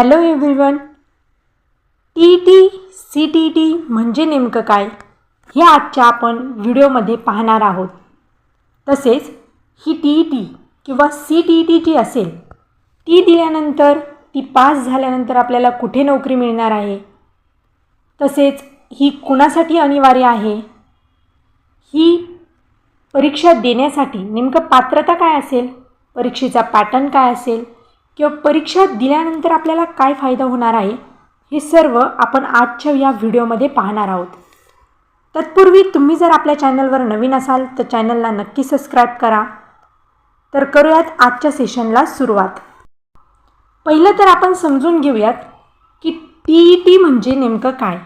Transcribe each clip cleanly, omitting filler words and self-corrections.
Hello everyone. T C म्हणजे नेमकं काय हे आजच्या आपण व्हिडिओमध्ये पाहणार आहोत. तसेच ही टी किंवा सी जी असेल ती दिल्यानंतर ती पास झाल्यानंतर आपल्याला कुठे नोकरी मिळणार आहे, तसेच ही कुणासाठी अनिवार्य आहे, ही परीक्षा देण्यासाठी नेमकं पात्रता काय असेल, परीक्षेचा पॅटर्न काय असेल किंवा परीक्षा दिल्यानंतर आपल्याला काय फायदा होणार आहे, हे सर्व आपण आजच्या या व्हिडिओमध्ये पाहणार आहोत. तत्पूर्वी तुम्ही जर आपल्या चॅनलवर नवीन असाल तर चॅनलला नक्की सबस्क्राईब करा. तर करूयात आजच्या सेशनला सुरुवात. पहिलं तर आपण समजून घेऊयात की टी म्हणजे नेमकं काय.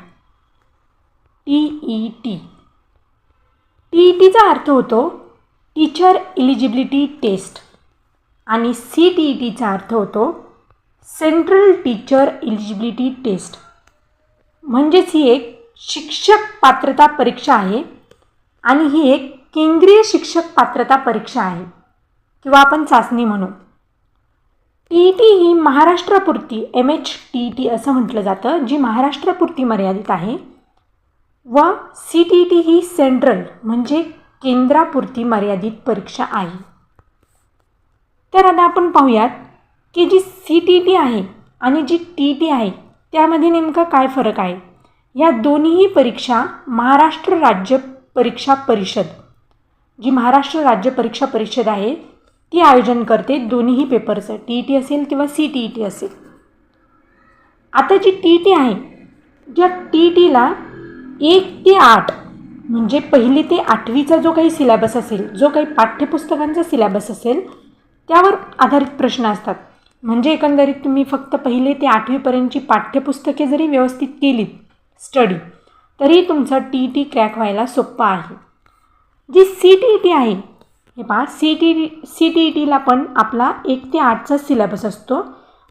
टीचा अर्थ होतो टीचर एलिजिबिलिटी टेस्ट आणि चा अर्थ होतो सेंट्रल टीचर एलिजिबिलिटी टेस्ट. म्हणजेच ही एक शिक्षक पात्रता परीक्षा आहे आणि ही एक केंद्रीय शिक्षक पात्रता परीक्षा आहे किंवा आपण चाचणी म्हणू. ही महाराष्ट्रापुरती MHTT असं म्हटलं जातं, जी महाराष्ट्रापुरती मर्यादित आहे, व CTT ही सेंट्रल म्हणजे केंद्रापुरती मर्यादित परीक्षा आहे. तर आता आपण पाहूयात की जी CTT आहे आणि जी TT आहे त्यामध्ये नेमका काय फरक आहे. या दोन्हीही परीक्षा महाराष्ट्र राज्य परीक्षा परिषद, जी महाराष्ट्र राज्य परीक्षा परिषद आहे ती आयोजन करते दोन्हीही पेपरचं, TT असेल किंवा CTT असेल. आता जी TT आहे, ज्या TTला 1 ते 8 म्हणजे 1 ते 8वीचा जो काही सिलेबस असेल, जो काही पाठ्यपुस्तकांचा सिलेबस असेल त्यावर आधारित प्रश्न असतात. म्हणजे एकंदरीत तुम्ही फक्त 1 ते 8वीपर्यंतची पाठ्यपुस्तके जरी व्यवस्थित केलीत स्टडी, तरी तुमचा TT क्रॅक व्हायला सोपं आहे. जी CTT आहे, हे पहा, CTTला पण आपला 1 ते 8चा सिलेबस असतो,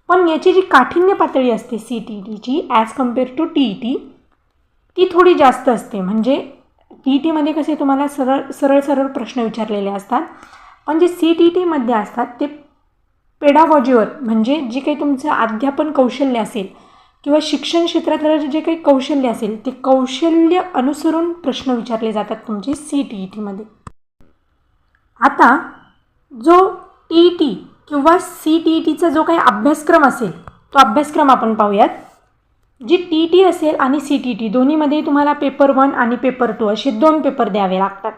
पण याची जी काठिण्य पातळी असते CTTची ॲज कम्पेअर टू TT ती थोडी जास्त असते. म्हणजे TTमध्ये कसे तुम्हाला सरळ प्रश्न विचारलेले असतात, पण जे CTTमध्ये असतात ते पेडागॉजीवर, म्हणजे जे काही तुमचं अध्यापन कौशल्य असेल किंवा शिक्षण क्षेत्रातलं जे काही कौशल्य असेल ते कौशल्य अनुसरून प्रश्न विचारले जातात तुमचे CTTमध्ये. आता जो TT किंवा CTTचा जो काही अभ्यासक्रम असेल तो अभ्यासक्रम आपण पाहूयात. जी TT असेल आणि CTT दोन्हीमध्ये तुम्हाला पेपर 1 आणि पेपर 2 असे 2 पेपर द्यावे लागतात.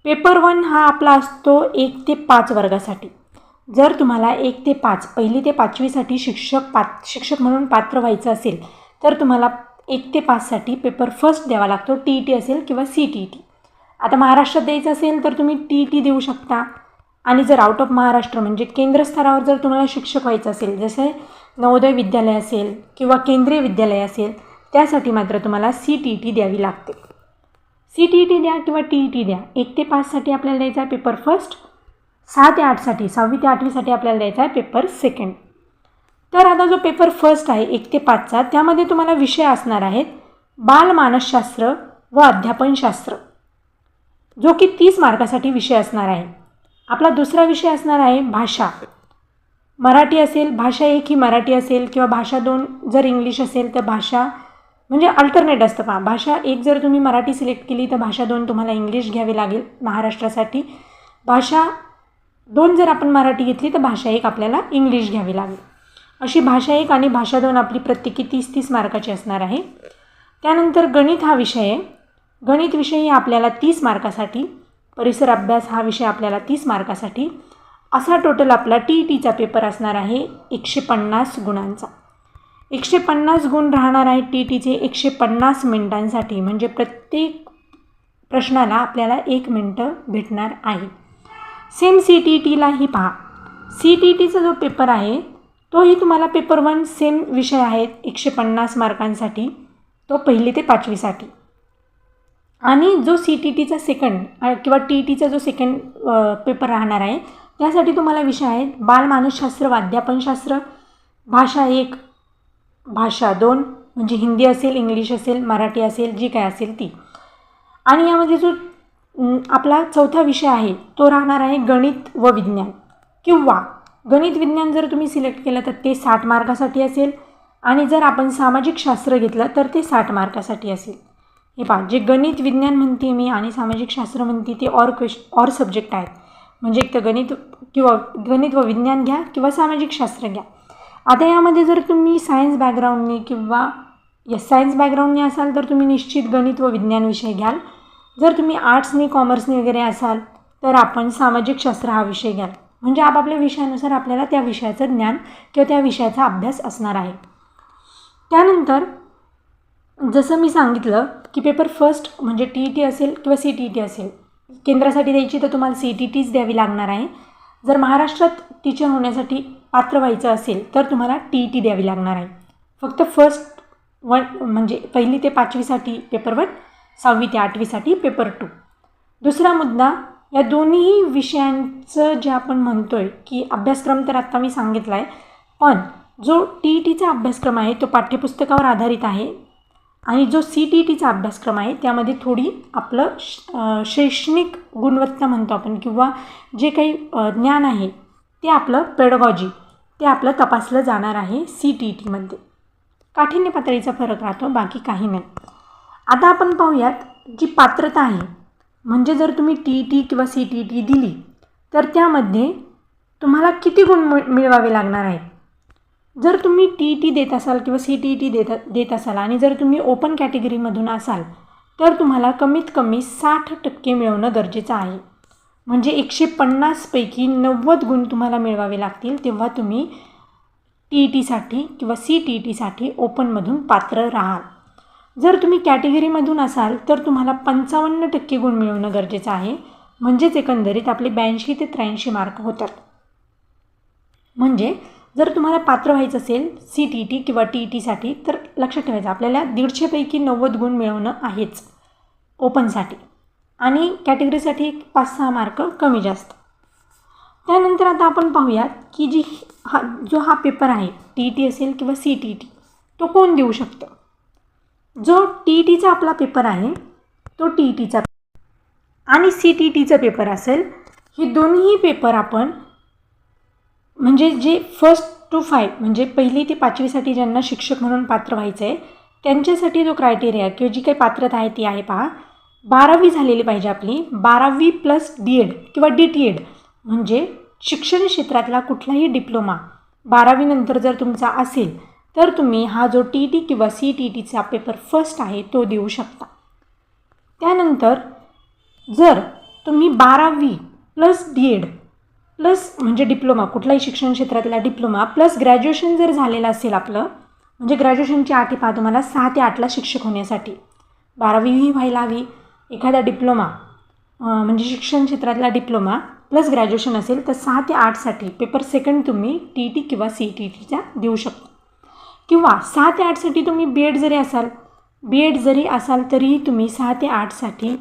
पेपर 1 हा आपला असतो 1 ते 5 वर्गासाठी. जर तुम्हाला 1 ते 5 1 ते 5वीसाठी शिक्षक म्हणून पात्र व्हायचं असेल तर तुम्हाला 1 ते 5साठी पेपर फर्स्ट द्यावा लागतो, TT असेल किंवा CTT. आता महाराष्ट्रात द्यायचं असेल तर तुम्ही TT देऊ शकता, आणि जर आउट ऑफ महाराष्ट्र म्हणजे केंद्र स्तरावर जर तुम्हाला शिक्षक व्हायचं असेल, जसे नवोदय विद्यालय असेल किंवा केंद्रीय विद्यालय असेल, त्यासाठी मात्र तुम्हाला CTT द्यावी लागते. CTT द्या किंवा TT द्या. 1 ते 5साठी आपल्याला द्यायचा आहे पेपर फर्स्ट, 6 ते 8साठी 6वी ते 8वीसाठी आपल्याला द्यायचा आहे पेपर सेकंड. तर आता जो पेपर फर्स्ट आहे 1 ते 5चा, त्यामध्ये तुम्हाला विषय असणार आहेत बालमानसशास्त्र व अध्यापनशास्त्र, जो की 30 मार्कासाठी विषय असणार आहे. आपला दुसरा विषय असणार आहे भाषा. मराठी असेल, भाषा 1 ही मराठी असेल किंवा भाषा 2 जर इंग्लिश असेल तर भाषा म्हणजे अल्टरनेट असतं. पहा, भाषा 1 जर तुम्ही मराठी सिलेक्ट केली तर भाषा 2 तुम्हाला इंग्लिश घ्यावी लागेल महाराष्ट्रासाठी. भाषा 2 जर आपण मराठी घेतली तर भाषा 1 आपल्याला इंग्लिश घ्यावी लागेल. अशी भाषा 1 आणि भाषा 2 आपली प्रत्येकी 30 मार्काची असणार आहे. त्यानंतर गणित हा विषय आहे. गणित विषय आपल्याला 30 मार्कासाठी, परिसर अभ्यास हा विषय आपल्याला 30 मार्कासाठी. असा टोटल आपला TTचा पेपर असणार आहे 150 गुणांचा. 150 गुण राहणार आहे TTचे 150 मिनिटांसाठी. म्हणजे प्रत्येक प्रश्नाला आपल्याला 1 मिनटं भेटणार आहे. सेम CTTलाही पहा, CTTचा जो पेपर आहे तोही तुम्हाला पेपर 1 सेम विषय आहेत 150 मार्कांसाठी, तो 1 ते 5वीसाठी. आणि जो CTTचा सेकंड किंवा TTचा जो सेकंड पेपर राहणार आहे त्यासाठी तुम्हाला विषय आहेत बालमानसशास्त्र व अध्यापनशास्त्र, भाषा 1, भाषा 2 म्हणजे हिंदी असेल, इंग्लिश असेल, मराठी असेल, जी काय असेल ती. आणि यामध्ये जो आपला चौथा विषय आहे तो राहणार आहे गणित व विज्ञान किंवा गणित विज्ञान जर तुम्ही सिलेक्ट केलं तर ते 60 मार्कासाठी असेल आणि जर आपण सामाजिक शास्त्र घेतलं तर ते 60 मार्कासाठी असेल. हे पहा, जे गणित विज्ञान म्हणते मी आणि सामाजिक शास्त्र म्हणते ते ऑर सब्जेक्ट आहेत. म्हणजे एक तर गणित व विज्ञान घ्या किंवा सामाजिक शास्त्र घ्या. आता यामध्ये जर तुम्ही सायन्स बॅकग्राऊंडने किंवा सायन्स बॅकग्राऊंडने असाल तर तुम्ही निश्चित गणित व विज्ञान विषय घ्याल. जर तुम्ही आर्ट्सनी कॉमर्सनी वगैरे असाल तर आपण सामाजिक शास्त्र हा विषय घ्याल. म्हणजे आपापल्या विषयानुसार आपल्याला त्या विषयाचं ज्ञान किंवा त्या विषयाचा अभ्यास असणार आहे. त्यानंतर जसं मी सांगितलं की पेपर फर्स्ट म्हणजे TET असेल किंवा CTET असेल, केंद्रासाठी द्यायची तर तुम्हाला CTETच द्यावी लागणार आहे. जर महाराष्ट्रात टीचर होण्यासाठी पात्र व्हायचं असेल तर तुम्हाला TET द्यावी लागणार आहे. फक्त फर्स्ट 1 म्हणजे 1ली ते 5वीसाठी पेपर 1, 6वी ते 8वीसाठी पेपर 2. दुसरा मुद्दा, या दोन्ही विषयांचं जे आपण म्हणतो आहे की अभ्यासक्रम तर आत्ता मी सांगितला आहे, पण जो TETचा अभ्यासक्रम आहे तो पाठ्यपुस्तकावर आधारित आहे आणि जो CTETचा अभ्यासक्रम आहे त्यामध्ये थोडी आपलं शैक्षणिक गुणवत्ता म्हणतो आपण किंवा जे काही ज्ञान आहे ते आपलं पेडगॉजी ते आपलं तपासलं जाणार आहे CTETमध्ये. काठिण्य पातळीचा फरक राहतो, बाकी काही नाही. आता आपण पाहूयात जी पात्रता आहे, म्हणजे जर तुम्ही TET किंवा CTET दिली तर त्यामध्ये तुम्हाला किती गुण मिळवावे लागणार आहेत. जर तुम्ही TET देत असाल किंवा CTET देत असाल आणि जर तुम्ही ओपन कॅटेगरीमधून असाल तर तुम्हाला कमीत कमी 60% मिळवणं गरजेचं आहे. म्हणजे 150 पैकी 90 गुण तुम्हाला मिळवावे लागतील, तेव्हा तुम्ही TETसाठी किंवा CTETसाठी ओपनमधून पात्र राहाल. जर तुम्ही कॅटेगरीमधून असाल तर तुम्हाला 55% गुण मिळवणं गरजेचं आहे. म्हणजेच एकंदरीत आपले 82 ते 83 मार्क होतात. म्हणजे जर तुम्हाला पात्र व्हायचं असेल CTET किंवा TETसाठी तर लक्षात ठेवायचं आपल्याला 150 पैकी 90 गुण मिळवणं आहेच ओपनसाठी आणि कॅटेगरीसाठी 5-6 मार्क कमी जास्त. त्यानंतर आता आपण पाहूयात की जो हा पेपर आहे TET असेल किंवा CTET तो कोण देऊ शकतं. जो TETचा आपला पेपर आहे तो TETचा आणि CTETचा पेपर असेल, हे दोन्ही पेपर आपण म्हणजे जे 1st to 5 म्हणजे 1ली ते 5वीसाठी ज्यांना शिक्षक म्हणून पात्र व्हायचं आहे त्यांच्यासाठी जो क्रायटेरिया किंवा जी काही पात्रता आहे ती आहे पहा, 12वी झालेली पाहिजे आपली. 12वी प्लस DED किंवा DTED म्हणजे शिक्षण क्षेत्रातला कुठलाही डिप्लोमा 12वी नंतर जर तुमचा असेल तर तुम्ही हा जो TET किंवा CTETचा पेपर फर्स्ट आहे तो देऊ शकता. त्यानंतर जर तुम्ही 12वी प्लस DED प्लस म्हणजे डिप्लोमा कुठलाही शिक्षण क्षेत्रातला डिप्लोमा प्लस ग्रॅज्युएशन जर झालेलं असेल आपलं, म्हणजे ग्रॅज्युएशनची अटी पहा तुम्हाला 6 ते 8ला शिक्षक होण्यासाठी 12वीही व्हायला हवी. एखादा डिप्लोमा म्हणजे शिक्षण क्षेत्रातला डिप्लोमा प्लस ग्रॅज्युएशन असेल तर 6 ते 8साठी पेपर सेकंड तुम्ही TET किंवा CTETचा देऊ शकता. किंवा 6 ते 8साठी तुम्ही BED जरी असाल तरीही तुम्ही 6 ते 8साठी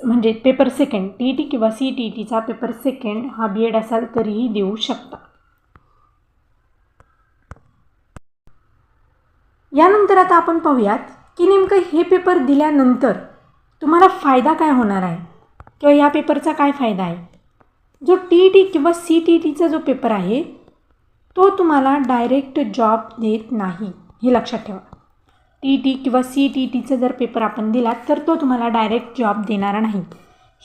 म्हणजे पेपर सेकंड TET किंवा CTETचा पेपर सेकंड हा BED असाल तरीही देऊ शकता. यानंतर आता आपण पाहूयात की नेमकं हे पेपर दिल्यानंतर तुम्हाला फायदा काय होणार आहे किंवा या पेपरचा काय फायदा आहे. जो TET किंवा CTETचा जो पेपर आहे तो तुम्हाला डायरेक्ट जॉब देत नाही, हे लक्षात ठेवा. TET किंवा CTETचा जर पेपर आपण दिला तर तो तुम्हाला डायरेक्ट जॉब देणारा नाही.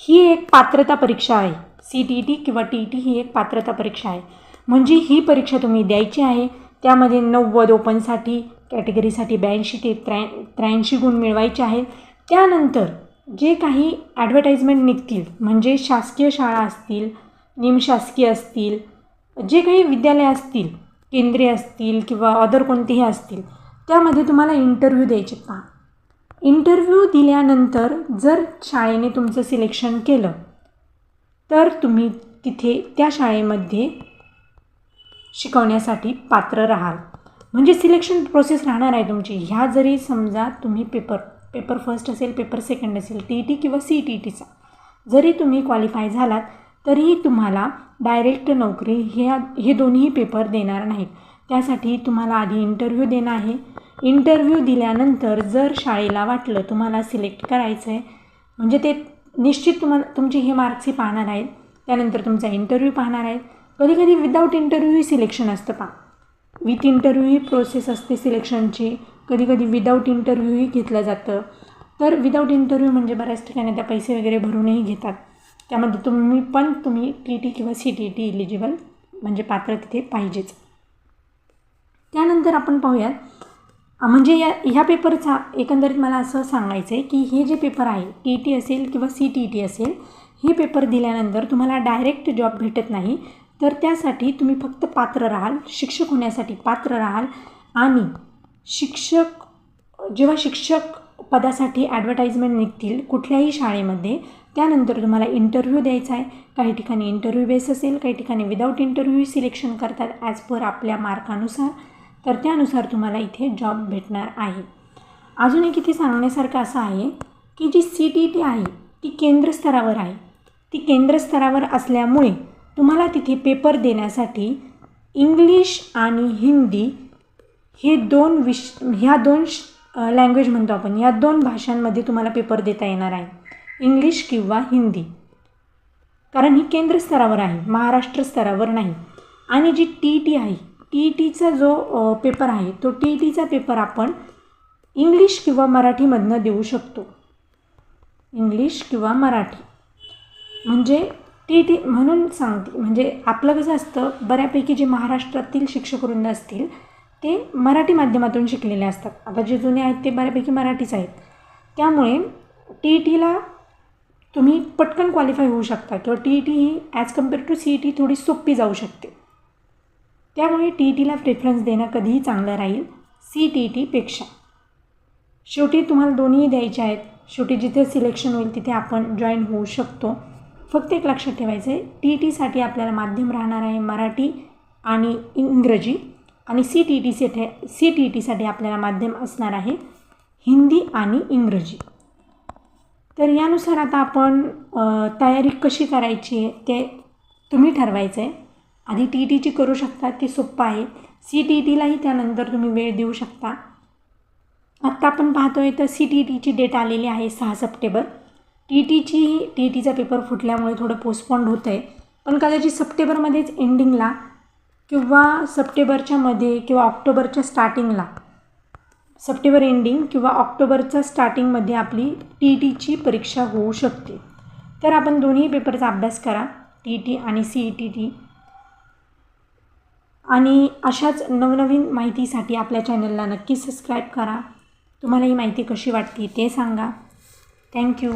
ही एक पात्रता परीक्षा आहे. CTET किंवा TET ही एक पात्रता परीक्षा आहे. म्हणजे ही परीक्षा तुम्ही द्यायची आहे. त्यामध्ये 90 ओपनसाठी, कॅटेगरीसाठी 82 ते 83 गुण मिळवायचे आहेत. त्यानंतर जे काही ॲडव्हर्टाइजमेंट निघतील म्हणजे शासकीय शाळा असतील, निमशासकीय असतील, जे काही विद्यालय असतील, केंद्रीय असतील किंवा अदर कोणतेही असतील, त्यामध्ये तुम्हाला इंटरव्ह्यू द्यायचे. पहा, इंटरव्ह्यू दिल्यानंतर जर शाळेने तुमचं सिलेक्शन केलं तर तुम्ही तिथे त्या शाळेमध्ये शिकवण्यासाठी पात्र राहाल. म्हणजे सिलेक्शन प्रोसेस राहणार आहे तुमची. ह्या जरी समजा तुम्ही पेपर फर्स्ट असेल, पेपर सेकंड असेल, TET किंवा CTETचा जरी तुम्ही क्वालिफाय झालात तरीही तुम्हाला डायरेक्ट नोकरी हे दोन्ही पेपर देणार नाहीत. त्यासाठी तुम्हाला आधी इंटरव्ह्यू देणं आहे. इंटरव्ह्यू दिल्यानंतर जर शाळेला वाटलं तुम्हाला सिलेक्ट करायचं आहे म्हणजे ते निश्चित तुमचे हे मार्क्सही पाहणार आहेत. त्यानंतर तुमचा इंटरव्ह्यू पाहणार आहेत. कधी कधी विदाऊट इंटरव्ह्यू सिलेक्शन असतं पहा. विथ इंटरव्ह्यू ही प्रोसेस असते सिलेक्शनची, कधी कधी विदाऊट इंटरव्ह्यूही घेतलं जातं. तर विदाऊट इंटरव्ह्यू म्हणजे बऱ्याच ठिकाणी त्या पैसे वगैरे भरूनही घेतात. त्यामध्ये तुम्ही टी टी किंवा CTET इलिजिबल म्हणजे पात्र तिथे पाहिजेच. त्यानंतर आपण पाहूयात, म्हणजे ह्या पेपरचा एकंदरीत मला असं सांगायचं आहे की हे जे पेपर आहे TET असेल किंवा CTET असेल, हे पेपर दिल्यानंतर तुम्हाला डायरेक्ट जॉब भेटत नाही. तर त्यासाठी तुम्ही फक्त पात्र राहाल, शिक्षक होण्यासाठी पात्र राहाल. आणि जेव्हा शिक्षक पदासाठी ॲडव्हर्टाईजमेंट निघतील कुठल्याही शाळेमध्ये, त्यानंतर तुम्हाला इंटरव्ह्यू द्यायचा आहे. काही ठिकाणी इंटरव्ह्यू बेस असेल, काही ठिकाणी विदाऊट इंटरव्ह्यू सिलेक्शन करतात ॲज पर आपल्या मार्कानुसार. तर त्यानुसार तुम्हाला इथे जॉब भेटणार आहे. अजून एक इथे सांगण्यासारखं असं आहे की जी CTET आहे ती केंद्रस्तरावर आहे. ती केंद्रस्तरावर असल्यामुळे तुम्हाला तिथे पेपर देण्यासाठी इंग्लिश आणि हिंदी ह्या दोन लँग्वेज म्हणतो आपण, ह्या 2 भाषांमध्ये तुम्हाला पेपर देता येणार आहे, इंग्लिश किंवा हिंदी. कारण ही केंद्रस्तरावर आहे, महाराष्ट्र स्तरावर नाही. आणि जी TET आहे, TETचा जो पेपर आहे तो TETचा पेपर आपण इंग्लिश किंवा मराठीमधनं देऊ शकतो. इंग्लिश किंवा मराठी म्हणजे TET म्हणून सांगते. म्हणजे आपलं कसं असतं, बऱ्यापैकी जे महाराष्ट्रातील शिक्षकवृंद असतील ते मराठी माध्यमातून शिकलेले असतात. आता जे जुने आहेत ते बऱ्यापैकी मराठीच आहेत. त्यामुळे TETला तुम्ही पटकन क्वालिफाय होऊ शकता किंवा TET ही ॲज कम्पेअर टू CET थोडी सोपी जाऊ शकते. त्यामुळे TETला प्रेफरन्स देणं कधीही चांगलं राहील CTETपेक्षा. शेवटी तुम्हाला दोन्हीही द्यायचे आहेत. शेवटी जिथे सिलेक्शन होईल तिथे आपण जॉईन होऊ शकतो. फक्त एक लक्षात ठेवायचं आहे, TETसाठी आपल्याला माध्यम राहणार आहे मराठी आणि इंग्रजी. आणि CTETसाठी आपल्याला माध्यम असणार आहे हिंदी आणि इंग्रजी. तर यानुसार आता आपण तयारी कशी करायची आहे ते तुम्ही ठरवायचं आहे. आधी TETची करू शकता, ते सोपं आहे. CTETलाही त्यानंतर तुम्ही वेळ देऊ शकता. आत्ता आपण पाहतो आहे तर CTETची डेट आलेली आहे 6 सप्टेंबर. TETचा पेपर फुटल्यामुळे थोडं पोस्टपोन्ड होतं आहे, पण कदाचित सप्टेंबरमध्येच एंडिंगला किंवा सप्टेंबरच्या मध्ये किंवा ऑक्टोबरच्या स्टार्टिंगला, सप्टेंबर एंडिंग किंवा ऑक्टोबरच्या स्टार्टिंगमध्ये आपली TETची परीक्षा होऊ शकते. तर आपण दोन्ही पेपरचा अभ्यास करा, TET आणि CET. आणि अशाच नवनवीन माहितीसाठी आपल्या चॅनलला नक्की सबस्क्राईब करा. तुम्हाला ही माहिती कशी वाटते ते सांगा. थँक्यू.